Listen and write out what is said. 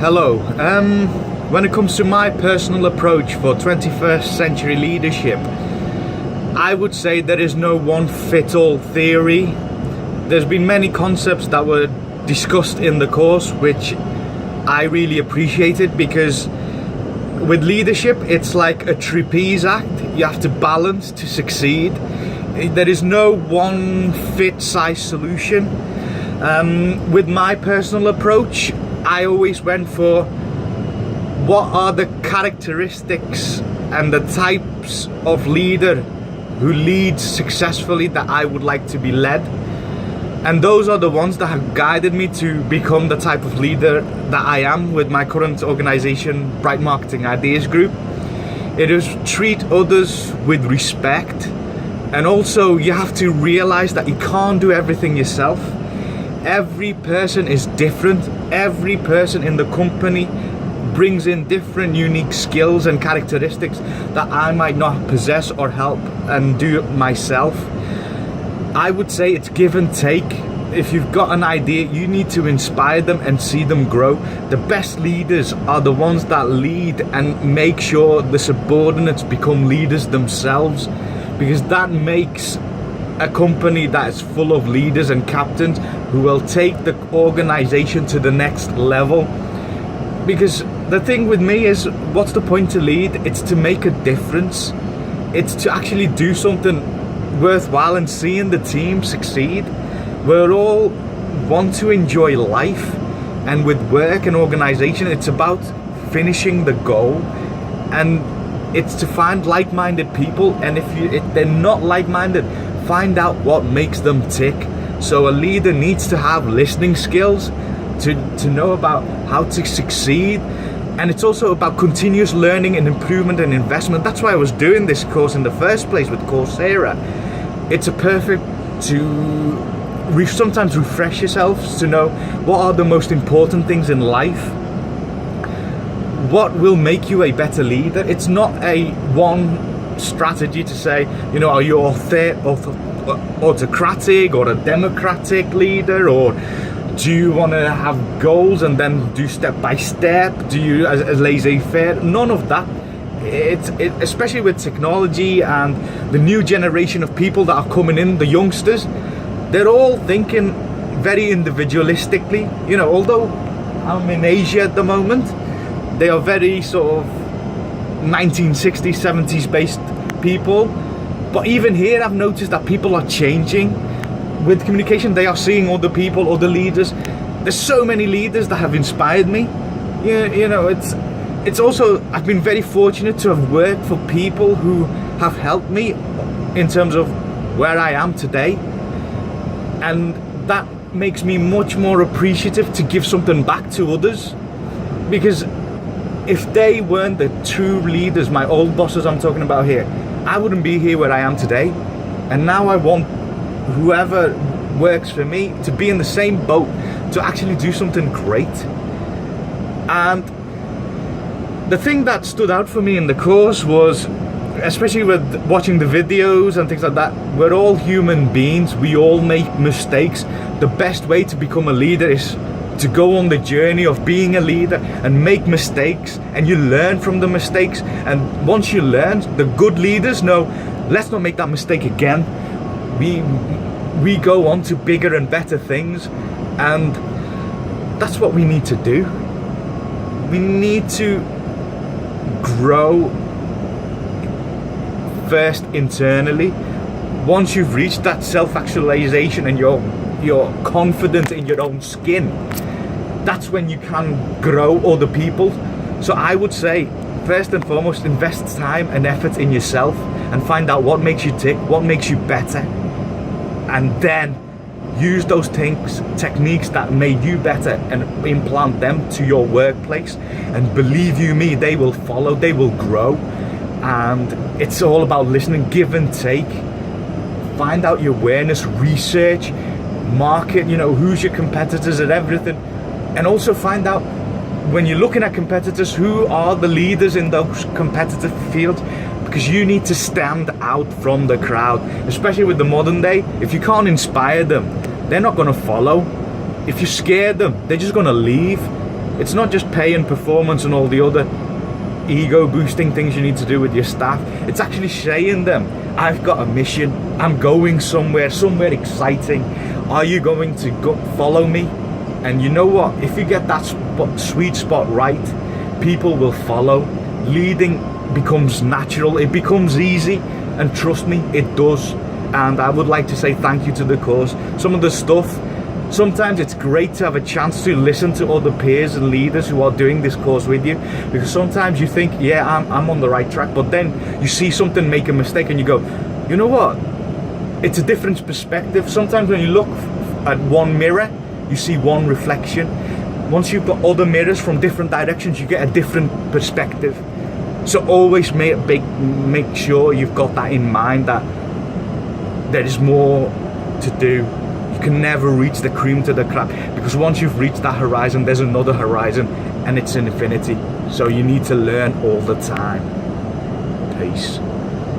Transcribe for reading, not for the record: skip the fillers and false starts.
Hello. When it comes to my personal approach for 21st century leadership, I would say there is no one fit all theory. There's been many concepts that were discussed in the course which I really appreciated, because with leadership it's like a trapeze act. You have to balance to succeed. There is no one fit size solution. With my personal approach, I always went for what are the characteristics and the types of leader who leads successfully that I would like to be led. And those are the ones that have guided me to become the type of leader that I am with my current organization, Bright Marketing Ideas Group. It is treat others with respect, and also you have to realize that you can't do everything yourself. Every person is different. Every person in the company brings in different unique skills and characteristics that I might not possess or help and do myself. I would say it's give and take. If you've got an idea, you need to inspire them and see them grow. The best leaders are the ones that lead and make sure the subordinates become leaders themselves, because that makes a company that is full of leaders and captains who will take the organization to the next level. Because the thing with me is, what's the point to lead? It's to make a difference. It's to actually do something worthwhile and seeing the team succeed. We're all want to enjoy life, and with work and organization, it's about finishing the goal, and it's to find like-minded people. And if they're not like-minded, find out what makes them tick. So a leader needs to have listening skills to know about how to succeed. And it's also about continuous learning and improvement and investment. That's why I was doing this course in the first place with Coursera. It's a perfect to sometimes refresh yourselves, to know what are the most important things in life. What will make you a better leader? It's not a one strategy to say, are you autocratic or a democratic leader, or do you want to have goals and then do step by step? Do you as laissez-faire? None of that. Especially with technology and the new generation of people that are coming in, the youngsters, they're all thinking very individualistically. Although I'm in Asia at the moment, they are very sort of 1960s, 70s based people. But even here, I've noticed that people are changing with communication. They are seeing other people, other leaders. There's so many leaders that have inspired me. It's also, I've been very fortunate to have worked for people who have helped me in terms of where I am today. And that makes me much more appreciative to give something back to others. Because if they weren't the true leaders, my old bosses I'm talking about here, I wouldn't be here where I am today. And now I want whoever works for me to be in the same boat, to actually do something great. And the thing that stood out for me in the course was, especially with watching the videos and things like that, we're all human beings. We all make mistakes. The best way to become a leader is to go on the journey of being a leader and make mistakes, and you learn from the mistakes. And once you learn, the good leaders know, let's not make that mistake again. We go on to bigger and better things, and that's what we need to do. We need to grow first internally. Once you've reached that self-actualization and you're confident in your own skin, that's when you can grow other people. So I would say, first and foremost, invest time and effort in yourself and find out what makes you tick, what makes you better, and then use those techniques that made you better and implant them to your workplace. And believe you me, they will follow, they will grow. And it's all about listening, give and take. Find out your awareness, research, market, who's your competitors and everything. And also find out, when you're looking at competitors, who are the leaders in those competitive fields, because you need to stand out from the crowd. Especially with the modern day, if you can't inspire them, they're not going to follow. If you scare them, they're just going to leave. It's not just pay and performance and all the other ego boosting things you need to do with your staff. It's actually saying them, I've got a mission, I'm going somewhere exciting. Are you going to go follow me? And you know what, if you get that sweet spot right, people will follow. Leading becomes natural, it becomes easy, and trust me, it does. And I would like to say thank you to the course. Some of the stuff, sometimes it's great to have a chance to listen to other peers and leaders who are doing this course with you, because sometimes you think, yeah, I'm on the right track, but then you see something make a mistake and you go, you know what, it's a different perspective. Sometimes when you look at one mirror, you see one reflection. Once you've got other mirrors from different directions, you get a different perspective. So always make sure you've got that in mind, that there is more to do. You can never reach the cream to the crop, because once you've reached that horizon, there's another horizon, and it's an infinity. So you need to learn all the time. Peace.